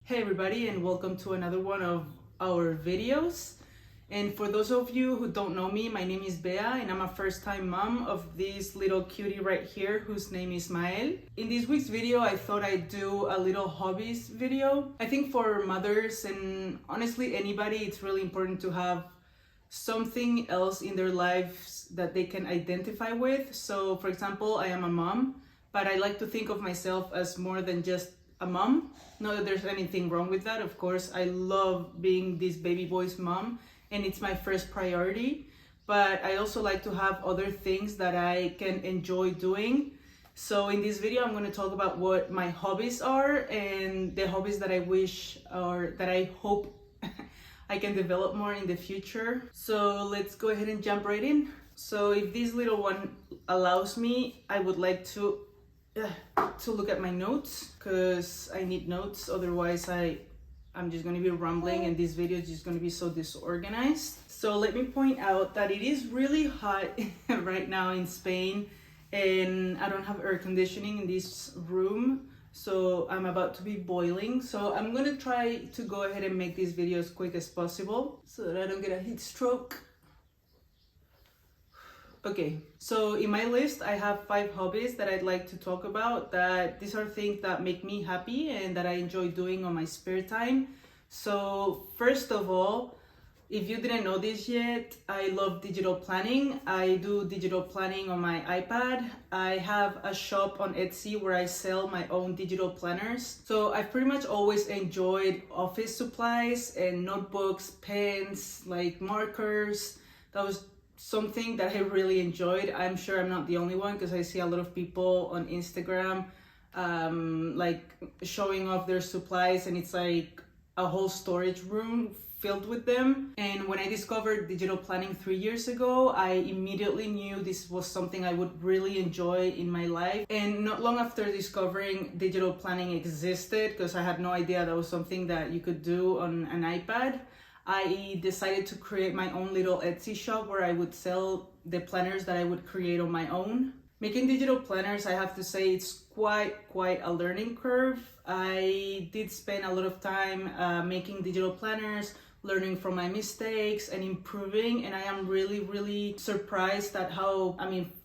Hey everybody, and welcome to another one of our videos. And for those of you who don't know me, my name is Bea and I'm a first-time mom of this little cutie right here whose name is MAＥL. In this week's video, I thought I'd do a little hobbies video. I think for mothers and honestly anybody, it's really important to have something else in their lives that they can identify with. So for example, I am a mom, but I like to think of myself as more than just a mom. Not that there's anything wrong with that. Of course, I love being this baby boy's mom and it's my first priority, but I also like to have other things that I can enjoy doing. So in this video, I'm going to talk about what my hobbies are and the hobbies that I wish or that I hope I can develop more in the future. So let's go ahead and jump right in. So if this little one allows me, I would like to look at my notes because I need notes, otherwise I'm just going to be rambling and this video is just going to be so disorganized. So let me point out that it is really hot right now in Spain and I don't have air conditioning in this room, so I'm about to be boiling. So I'm going to try to go ahead and make this video as quick as possible so that I don't get a heat stroke. Okay, so in my list, I have 5 hobbies that I'd like to talk about. That these are things that make me happy and that I enjoy doing on my spare time. So first of all, if you didn't know this yet, I love digital planning. I do digital planning on my iPad. I have a shop on Etsy where I sell my own digital planners. So I've pretty much always enjoyed office supplies and notebooks, pens, like markers. That was something that I really enjoyed. I'm sure I'm not the only one because I see a lot of people on Instagram like showing off their supplies and it's like a whole storage room filled with them. And when I discovered digital planning 3 years ago, I immediately knew this was something I would really enjoy in my life. And not long after discovering digital planning existed, because I had no idea that was something that you could do on an iPad, I decided to create my own little Etsy shop where I would sell the planners that I would create on my own. Making digital planners, I have to say, it's quite a learning curve. I did spend a lot of time making digital planners, learning from my mistakes and improving, and I am really surprised at how,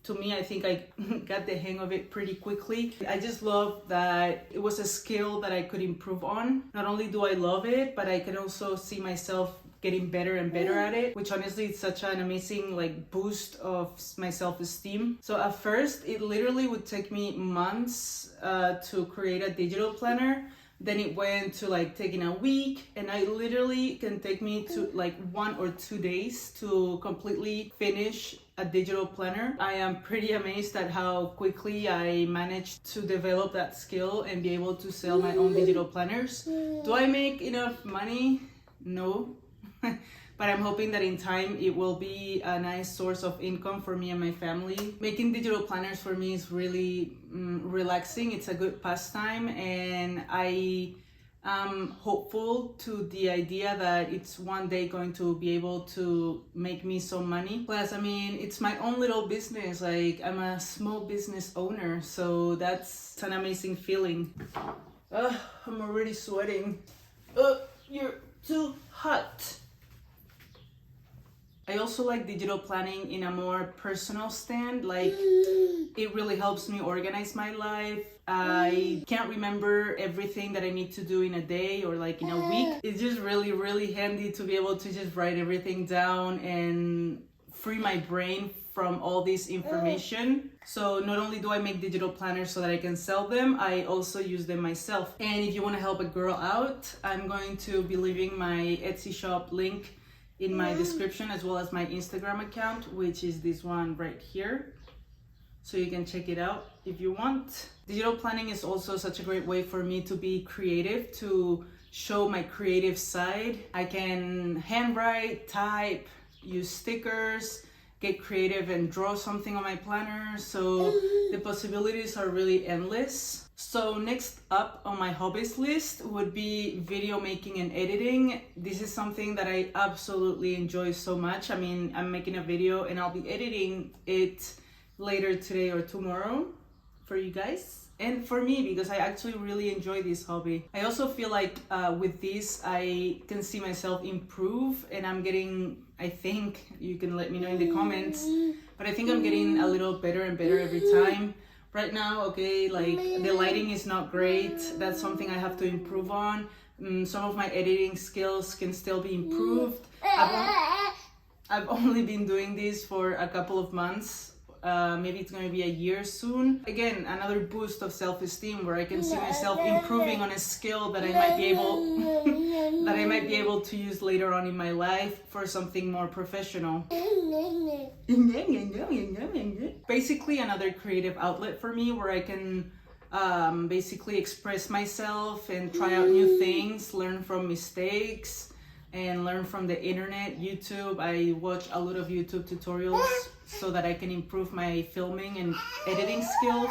to me, I think I got the hang of it pretty quickly. I just love that it was a skill that I could improve on. Not only do I love it, but I can also see myself getting better and better at it, which honestly is such an amazing boost of my self-esteem. So at first, it literally would take me months to create a digital planner. Then it went to taking a week, and I literally can take me to 1 or 2 days to completely finish a digital planner. I am pretty amazed at how quickly I managed to develop that skill and be able to sell my own digital planners. Do I make enough money? No. But I'm hoping that in time it will be a nice source of income for me and my family. Making digital planners for me is really relaxing. It's a good pastime, and I am hopeful to the idea that it's one day going to be able to make me some money. Plus, it's my own little business. I'm a small business owner, so that's an amazing feeling. I'm already sweating. You're too hot. I also like digital planning in a more personal stand. It really helps me organize my life. I can't remember everything that I need to do in a day or in a week. It's just really handy to be able to just write everything down and free my brain from all this information. So not only do I make digital planners so that I can sell them, I also use them myself. And if you want to help a girl out, I'm going to be leaving my Etsy shop link in my description, as well as my Instagram account, which is this one right here. So you can check it out if you want. Digital planning is also such a great way for me to be creative, to show my creative side. I can handwrite, type, use stickers, get creative and draw something on my planner. So the possibilities are really endless. So next up on my hobbies list would be video making and editing. This is something that I absolutely enjoy so much. I'm making a video and I'll be editing it later today or tomorrow for you guys. and for me, because I actually really enjoy this hobby. I also feel like with this I can see myself improve, and I'm getting, I think you can let me know in the comments, but I think I'm getting a little better and better every time. Right now, okay, like the lighting is not great. That's something I have to improve on. Some of my editing skills can still be improved. I've only been doing this for a couple of months. Maybe it's going to be a year soon. Again, another boost of self-esteem where I can see myself improving on a skill that I might be able to use later on in my life for something more professional. Basically, another creative outlet for me where I can basically express myself and try out new things, learn from mistakes, and learn from the internet, YouTube. I watch a lot of YouTube tutorials so that I can improve my filming and editing skills.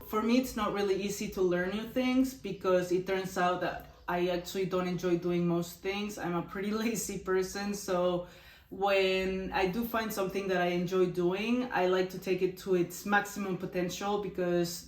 For me, it's not really easy to learn new things because it turns out that I actually don't enjoy doing most things. I'm a pretty lazy person, so when I do find something that I enjoy doing, I like to take it to its maximum potential, because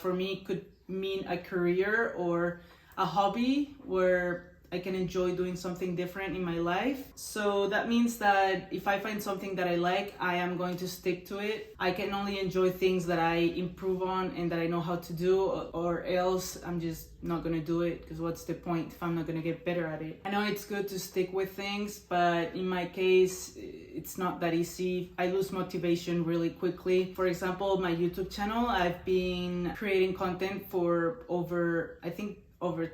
for me it could mean a career or a hobby where I can enjoy doing something different in my life. So that means that if I find something that I like, I am going to stick to it. I can only enjoy things that I improve on and that I know how to do, or else I'm just not gonna do it, because what's the point if I'm not gonna get better at it? I know it's good to stick with things, but in my case, it's not that easy. I lose motivation really quickly. For example, my YouTube channel, I've been creating content for over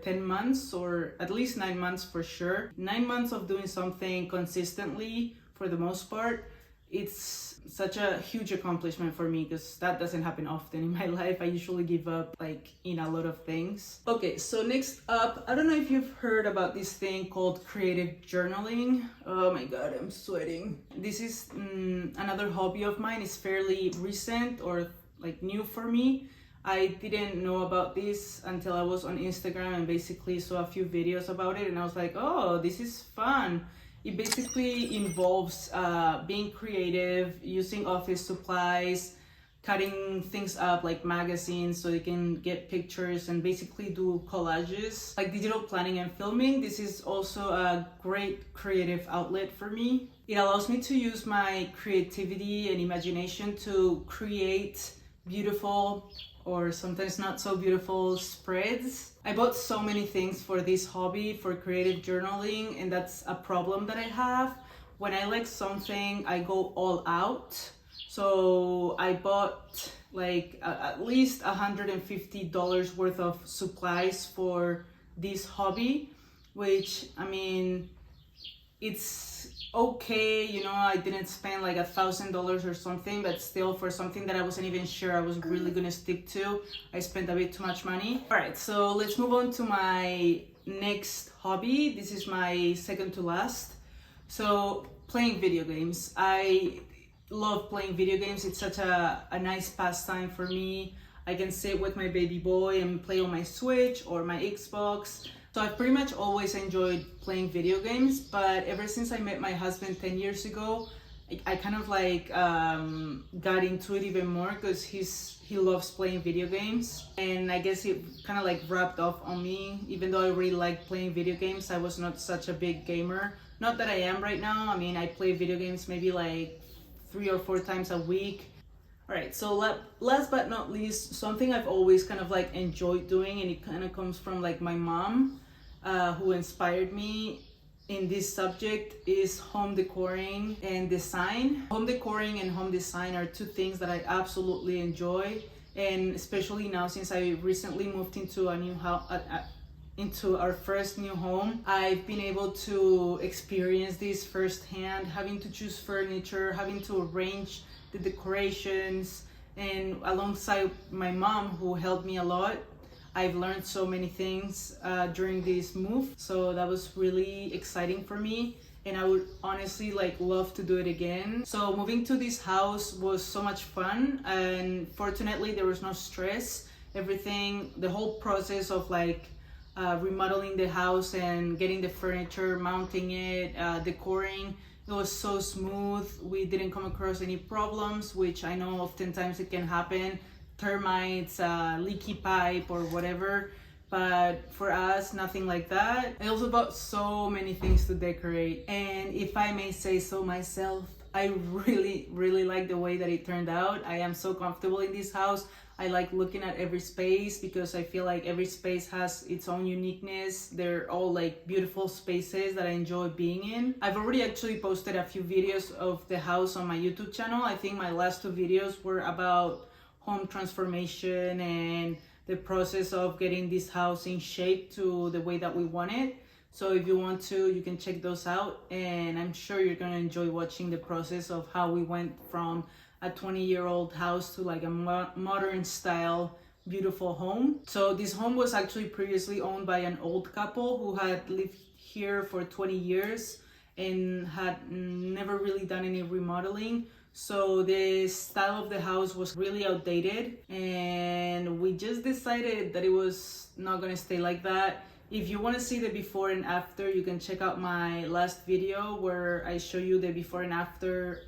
10 months, or at least 9 months for sure. 9 months of doing something consistently for the most part. It's such a huge accomplishment for me, because that doesn't happen often in my life. I usually give up like in a lot of things. Okay, so next up, I don't know if you've heard about this thing called creative journaling. Oh my god, I'm sweating. This is another hobby of mine. It's fairly recent or like new for me. I didn't know about this until I was on Instagram and basically saw a few videos about it, and I was like, oh, this is fun. It basically involves being creative, using office supplies, cutting things up like magazines so you can get pictures, and basically do collages. Like digital planning and filming, this is also a great creative outlet for me. It allows me to use my creativity and imagination to create beautiful, or sometimes not so beautiful, spreads. I bought so many things for this hobby, for creative journaling, and that's a problem that I have. When I like something, I go all out. So I bought like at least $150 worth of supplies for this hobby, which, I mean, it's okay, you know, I didn't spend like $1,000 or something, but still, for something that I wasn't even sure I was really gonna stick to, I spent a bit too much money. All right, so let's move on to my next hobby. This is my second to last. So playing video games. I love playing video games. It's such a nice pastime for me. I can sit with my baby boy and play on my Switch or my Xbox. So I've pretty much always enjoyed playing video games, but ever since I met my husband 10 years ago, I kind of like got into it even more, because he loves playing video games, and I guess it kind of like rubbed off on me. Even though I really like playing video games, I was not such a big gamer. Not that I am right now. I mean, I play video games maybe like 3 or 4 times a week. Alright, so last but not least, something I've always kind of like enjoyed doing, and it kind of comes from like my mom, who inspired me in this subject, is home decoring and design. Home decoring and home design are two things that I absolutely enjoy, and especially now since I recently moved into a new house, into our first new home, I've been able to experience this firsthand, having to choose furniture, having to arrange the decorations, and alongside my mom, who helped me a lot, I've learned so many things during this move. So that was really exciting for me, and I would honestly like love to do it again. So moving to this house was so much fun, and fortunately there was no stress. Everything, the whole process of like remodeling the house and getting the furniture, mounting it, decoring, it was so smooth. We didn't come across any problems, which I know oftentimes it can happen. termites, leaky pipe or whatever. But for us, nothing like that. I also bought so many things to decorate, and if I may say so myself, I really like the way that it turned out. I am so comfortable in this house. I like looking at every space because I feel like every space has its own uniqueness. They're all like beautiful spaces that I enjoy being in. I've already actually posted a few videos of the house on my YouTube channel. I think my last 2 videos were about home transformation and the process of getting this house in shape to the way that we want it. So if you want to, you can check those out, and I'm sure you're gonna enjoy watching the process of how we went from a 20-year-old house to like a modern style beautiful home. So this home was actually previously owned by an old couple who had lived here for 20 years and had never really done any remodeling. So the style of the house was really outdated, and we just decided that it was not gonna stay like that. If you want to see the before and after, you can check out my last video where I show you the before and after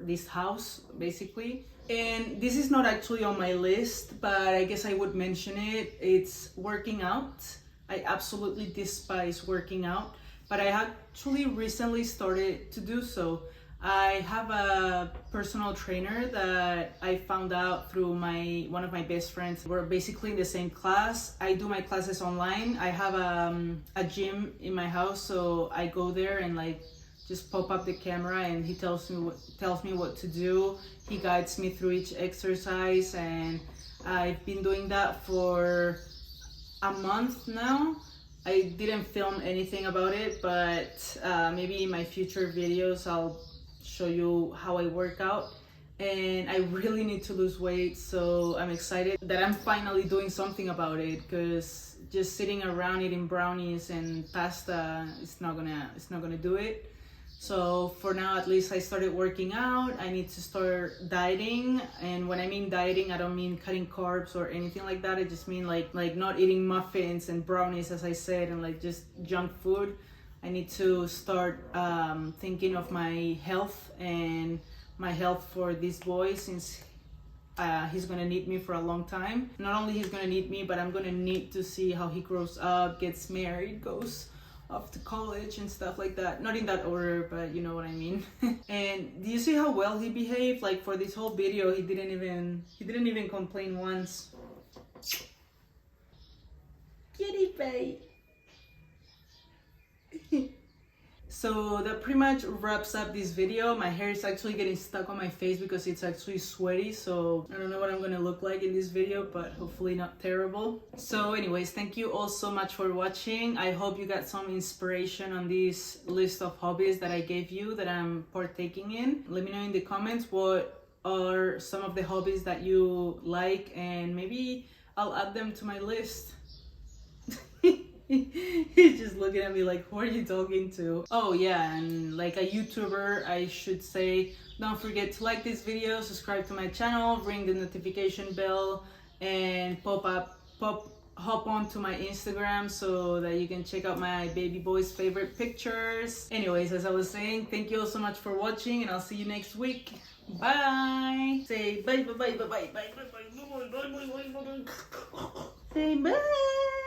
this house basically. And this is not actually on my list, but I guess I would mention it. It's working out. I absolutely despise working out, but I actually recently started to do so. I have a personal trainer that I found out through one of my best friends. We're basically in the same class. I do my classes online. I have a gym in my house, so I go there and like just pop up the camera, and he tells me what to do. He guides me through each exercise, and I've been doing that for a month now. I didn't film anything about it, but maybe in my future videos I'll show you how I work out. And I really need to lose weight, so I'm excited that I'm finally doing something about it, because just sitting around eating brownies and pasta, it's not gonna do it. So for now, at least I started working out. I need to start dieting, and when I mean dieting, I don't mean cutting carbs or anything like that. I just mean like not eating muffins and brownies, as I said, and like just junk food. I need to start thinking of my health and my health for this boy, since he's gonna need me for a long time. Not only he's gonna need me, but I'm gonna need to see how he grows up, gets married, goes off to college and stuff like that. Not in that order, but you know what I mean. And do you see how well he behaved? Like for this whole video, he didn't even complain once. Kitty babe. So that pretty much wraps up this video. My hair is actually getting stuck on my face because it's actually sweaty, so I don't know what I'm gonna look like in this video, but hopefully not terrible. So anyways, thank you all so much for watching. I hope you got some inspiration on this list of hobbies that I gave you that I'm partaking in. Let me know in the comments what are some of the hobbies that you like, and maybe I'll add them to my list. He's just looking at me like, who are you talking to? Oh yeah, and like a YouTuber, I should say, don't forget to like this video, subscribe to my channel, ring the notification bell, and hop on to my Instagram so that you can check out my baby boy's favorite pictures. Anyways, as I was saying, thank you all so much for watching, and I'll see you next week. Bye. Say bye bye bye bye bye bye bye bye bye bye bye bye bye. Say bye.